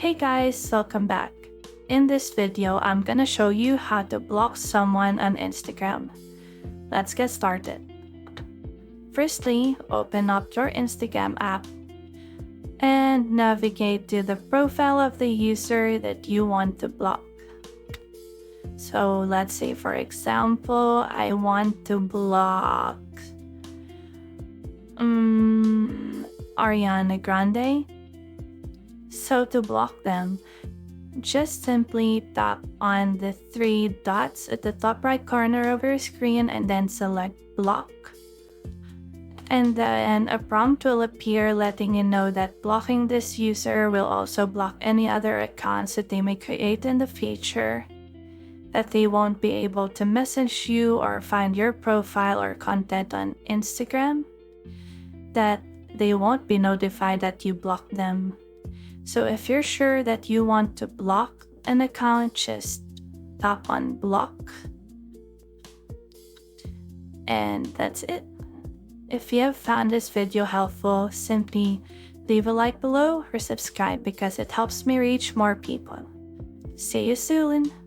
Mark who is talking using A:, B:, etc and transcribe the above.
A: Hey guys, welcome back. In this video, I'm gonna show you how to block someone on Instagram. Let's get started. Firstly, open up your Instagram app and navigate to the profile of the user that you want to block. So let's say, for example, I want to block Ariana Grande. So to block them, just simply tap on the three dots at the top right corner of your screen and then select block. And then a prompt will appear letting you know that blocking this user will also block any other accounts that they may create in the future, that they won't be able to message you or find your profile or content on Instagram, that they won't be notified that you blocked them. So if you're sure that you want to block an account, just tap on block. And that's it. If you have found this video helpful, simply leave a like below or subscribe because it helps me reach more people. See you soon!